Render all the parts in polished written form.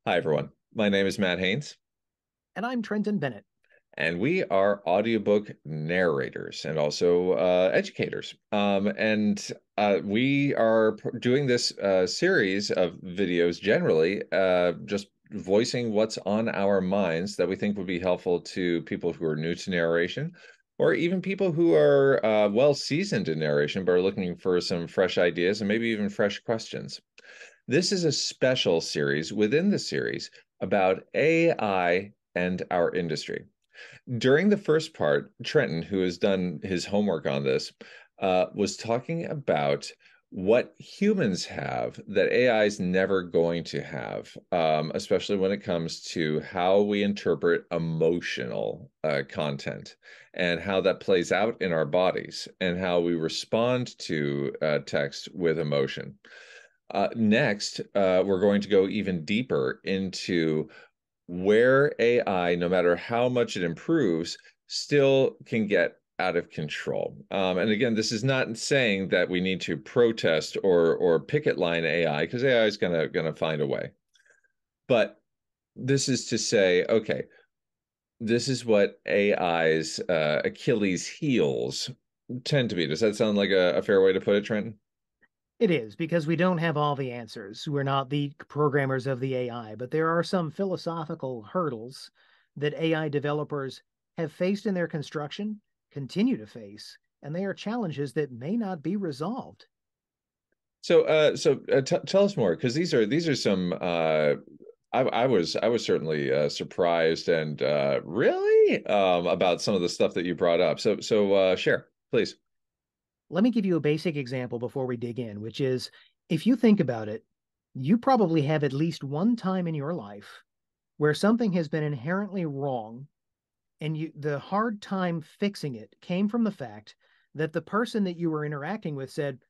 Hi, everyone. My name is Matt Haynes, And I'm Trenton Bennett. and we are audiobook narrators and also educators. And we are doing this series of videos generally, just voicing what's on our minds that we think would be helpful to people who are new to narration, or even people who are well seasoned in narration but are looking for some fresh ideas and maybe even fresh questions. This is a special series within the series about AI and our industry. During the first part, Trenton, who has done his homework on this, was talking about what humans have that AI is never going to have, especially when it comes to how we interpret emotional content and how that plays out in our bodies and how we respond to text with emotion. Next, we're going to go even deeper into where AI, no matter how much it improves, still can get out of control. And again, this is not saying that we need to protest or picket line AI because AI is gonna find a way. But this is to say, okay, this is what AI's Achilles heels tend to be. Does that sound like a fair way to put it, Trenton? It is because we don't have all the answers. We're not the programmers of the AI, but there are some philosophical hurdles that AI developers have faced in their construction, continue to face, and they are challenges that may not be resolved. So tell us more, because these are some. I was certainly surprised and really about some of the stuff that you brought up. So share, please. Let me give you a basic example before we dig in, which is if you think about it, you probably have at least one time in your life where something has been inherently wrong and the hard time fixing it came from the fact that the person that you were interacting with said,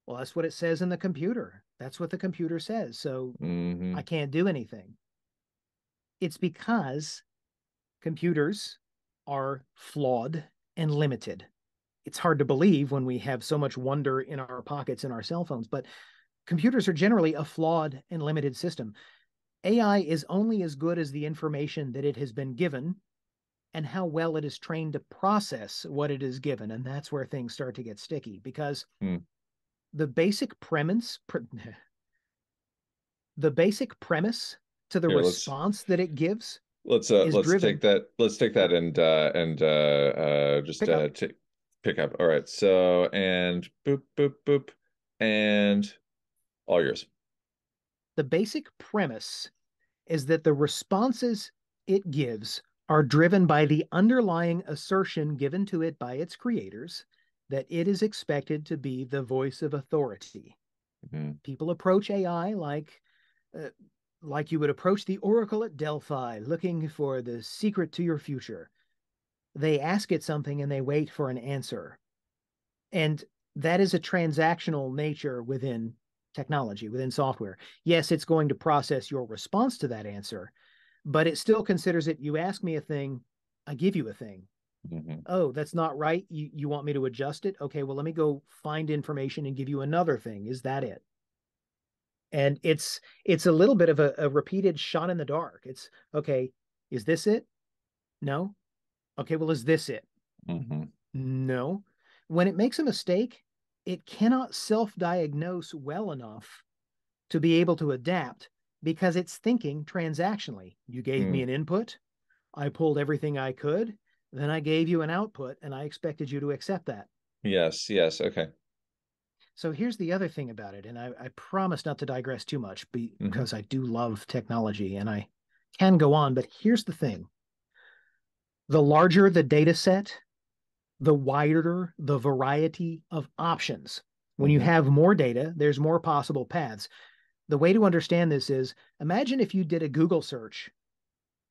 well, that's what it says in the computer. That's what the computer says. So I Hmm. can't do anything. It's because computers are flawed and limited. It's hard to believe when we have so much wonder in our pockets in our cell phones, but computers are generally a flawed and limited system. AI is only as good as the information that it has been given and how well it is trained to process what it is given. And that's where things start to get sticky because Hmm. the basic premise, the basic premise to the Here, response that it gives is let's driven. take that and just Pick up. pick up. All right. So and boop boop boop and all yours. The basic premise is that the responses it gives are driven by the underlying assertion given to it by its creators that it is expected to be the voice of authority. Hmm. People approach AI uh, like you would approach the oracle at Delphi, looking for the secret to your future. They ask it something and they wait for an answer. And that is a transactional nature within technology, within software. Yes, it's going to process your response to that answer, but it still considers it. You ask me a thing, I give you a thing. Hmm. Oh, that's not right. You want me to adjust it? Okay, well, let me go find information and give you another thing. Is that it? And it's a little bit of a repeated shot in the dark. It's okay, is this it? No. Okay, well, is this it? Hmm. No. When it makes a mistake, it cannot self-diagnose well enough to be able to adapt because it's thinking transactionally. You gave me Hmm. an input, I pulled everything I could, then I gave you an output, and I expected you to accept that. Yes, yes, okay. So here's the other thing about it, and I promise not to digress too much Hmm. because I do love technology and I can go on, but here's the thing. The larger the data set, the wider the variety of options. When you Hmm. have more data, there's more possible paths. The way to understand this is imagine if you did a Google search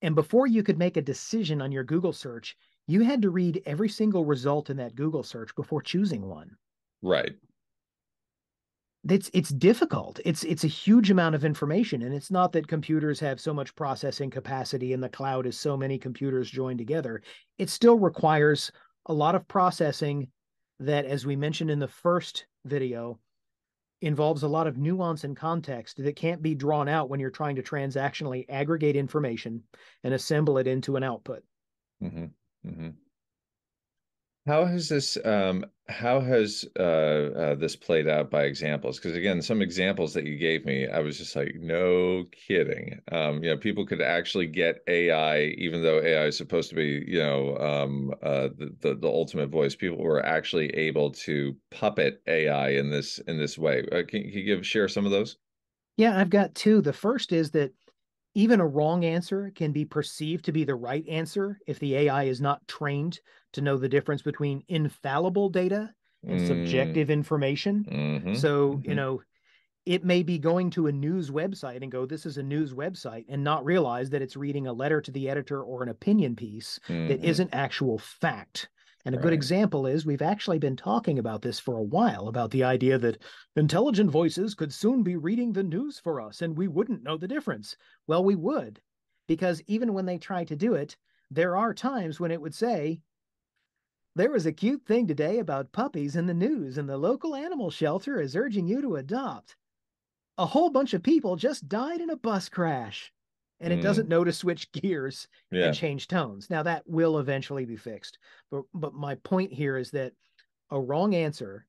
and before you could make a decision on your Google search, you had to read every single result in that Google search before choosing one. Right. It's difficult. It's a huge amount of information, and it's not that computers have so much processing capacity and the cloud is so many computers joined together. It still requires a lot of processing that, as we mentioned in the first video, involves a lot of nuance and context that can't be drawn out when you're trying to transactionally aggregate information and assemble it into an output. Hmm. Hmm. How has this played out by examples? Because again, some examples that you gave me, I was just like, no kidding. People could actually get AI, even though AI is supposed to be, the ultimate voice. People were actually able to puppet AI in this way. Can you share some of those? Yeah, I've got two. The first is that even a wrong answer can be perceived to be the right answer if the AI is not trained to know the difference between infallible data and Mm, subjective information. mm-hmm, So, mm-hmm, it may be going to a news website and go, this is a news website, and not realize that it's reading a letter to the editor or an opinion piece that mm-hmm. isn't actual fact. And a good Right. example is we've actually been talking about this for a while about the idea that intelligent voices could soon be reading the news for us and we wouldn't know the difference. Well, we would, because even when they try to do it, there are times when it would say, there was a cute thing today about puppies in the news, and the local animal shelter is urging you to adopt. A whole bunch of people just died in a bus crash. And it doesn't Mm, know to switch gears and yeah. change tones. Now, that will eventually be fixed. But my point here is that a wrong answer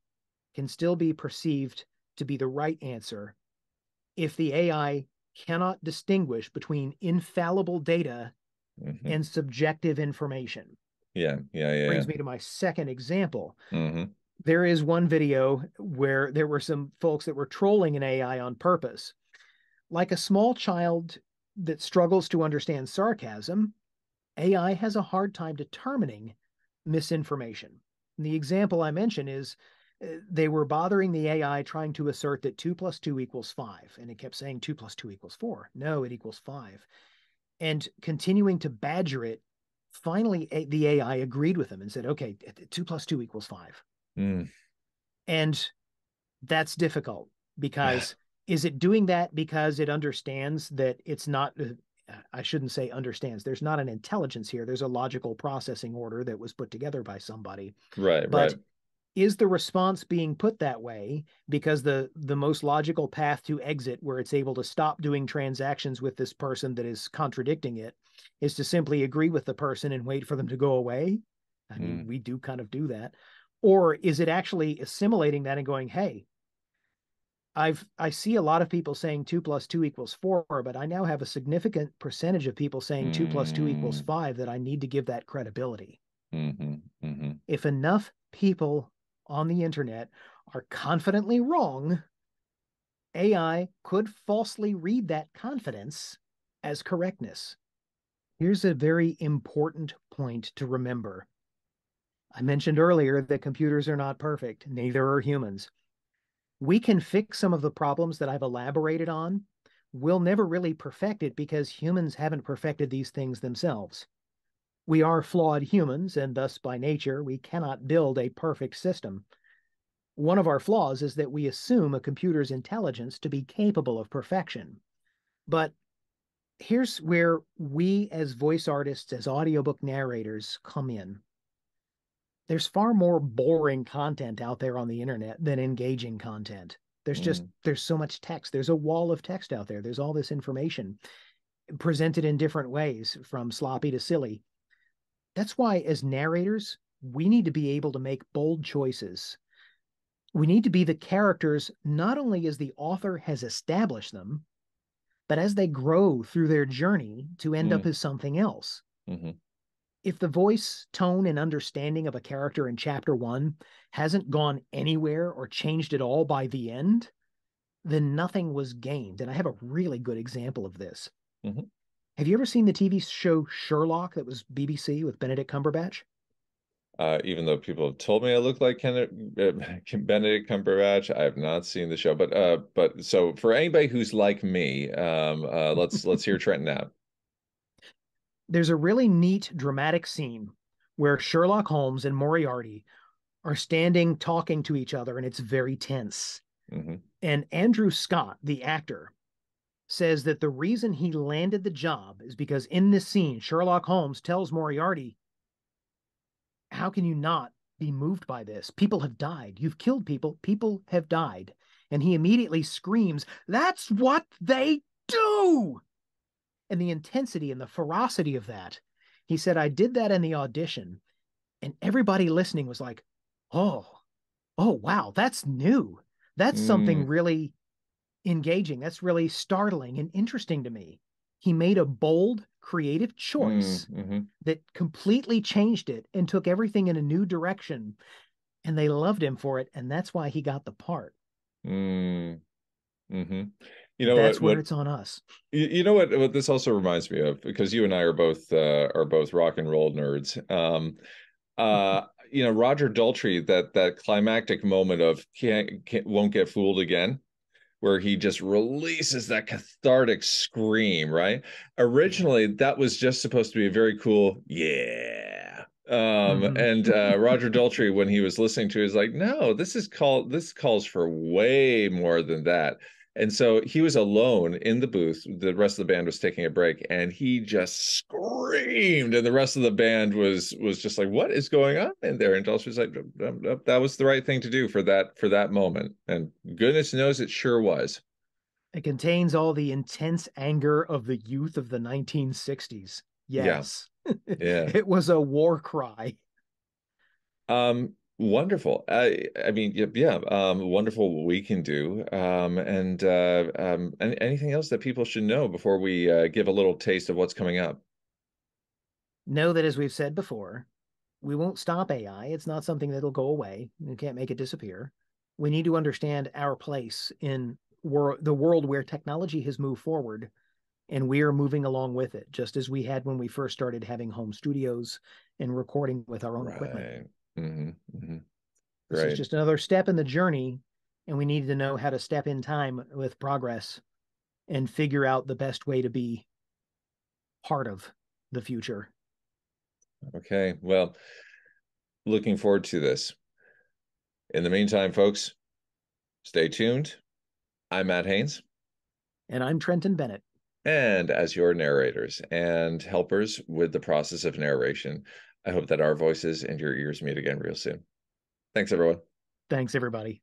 can still be perceived to be the right answer if the AI cannot distinguish between infallible data Hmm. and subjective information. Yeah. Yeah. Yeah. Yeah. Brings me to my second example. Mm-hmm. There is one video where there were some folks that were trolling an AI on purpose. Like a small child that struggles to understand sarcasm, AI has a hard time determining misinformation. And the example I mentioned is they were bothering the AI trying to assert that 2 plus 2 equals 5. And it kept saying 2 plus 2 equals 4. No, it equals 5. And continuing to badger it, finally the AI agreed with them and said, okay, 2 plus 2 equals 5. Mm. And that's difficult because is it doing that because it understands that it's not, I shouldn't say understands, there's not an intelligence here, there's a logical processing order that was put together by somebody, Right, but right. is the response being put that way because the most logical path to exit where it's able to stop doing transactions with this person that is contradicting it is to simply agree with the person and wait for them to go away? I mean, Mm, we do kind of do that. Or is it actually assimilating that and going, hey, I see a lot of people saying 2 plus 2 equals 4, but I now have a significant percentage of people saying 2 plus 2 equals mm, 5 that I need to give that credibility. mm-hmm, mm-hmm, If enough people on the internet are confidently wrong, AI could falsely read that confidence as correctness. Here's a very important point to remember. I mentioned earlier that computers are not perfect, neither are humans. We can fix some of the problems that I've elaborated on. We'll never really perfect it because humans haven't perfected these things themselves. We are flawed humans, and thus by nature, we cannot build a perfect system. One of our flaws is that we assume a computer's intelligence to be capable of perfection. But here's where we, as voice artists, as audiobook narrators, come in. There's far more boring content out there on the internet than engaging content. mm, There's so much text. There's a wall of text out there. There's all this information presented in different ways, from sloppy to silly. That's why, as narrators, we need to be able to make bold choices. We need to be the characters not only as the author has established them, but as they grow through their journey to end up mm, as something else. mm-hmm, If the voice, tone, and understanding of a character in chapter one hasn't gone anywhere or changed at all by the end, then nothing was gained. And I have a really good example of this. mm-hmm. Have you ever seen the TV show Sherlock that was BBC with Benedict Cumberbatch? Even though people have told me I look like Benedict Cumberbatch, I have not seen the show. But so for anybody who's like me, let's hear Trenton out. There's a really neat dramatic scene where Sherlock Holmes and Moriarty are standing talking to each other, and it's very tense. Hmm. And Andrew Scott, the actor, says that the reason he landed the job is because in this scene, Sherlock Holmes tells Moriarty, how can you not be moved by this? People have died. You've killed people. People have died. And he immediately screams, "That's what they do!" And the intensity and the ferocity of that. He said, "I did that in the audition, and everybody listening was like, oh, oh, wow, that's new. That's something Mm, really engaging. That's really startling and interesting to me." He made a bold, creative choice mm, that completely changed it and took everything in a new direction. And they loved him for it. And that's why he got the part. mm, mm-hmm. You know That's where it's on us. you know what this also reminds me of, because you and I are both rock and roll nerds. Uh, Roger Daltrey, that climactic moment of can't won't get fooled again, where he just releases that cathartic scream, right? Yeah. Originally, that was just supposed to be a very cool, yeah. Mm-hmm. And Roger Daltrey, when he was listening to it, is like, no, this calls for way more than that. And so he was alone in the booth. The rest of the band was taking a break, and he just screamed, and the rest of the band was just like, "What is going on in there?" And Daltrey's like, That was the right thing to do for that moment." And goodness knows it sure was. It contains all the intense anger of the youth of the 1960s. Yeah, Yes. yeah. It was a war cry. Wonderful. I mean, yeah, yeah. Wonderful what we can do. And anything else that people should know before we give a little taste of what's coming up? Know that, as we've said before, we won't stop AI. It's not something that'll go away. We can't make it disappear. We need to understand our place in the world where technology has moved forward, and we are moving along with it, just as we had when we first started having home studios and recording with our own equipment. Right. Hmm. Hmm. This is Great. just another step in the journey, and we need to know how to step in time with progress and figure out the best way to be part of the future. Okay. Well, looking forward to this. In the meantime, folks, stay tuned. I'm Matt Haynes, And I'm Trenton Bennett. and as your narrators and helpers with the process of narration, I hope that our voices and your ears meet again real soon. Thanks, everyone. Thanks, everybody.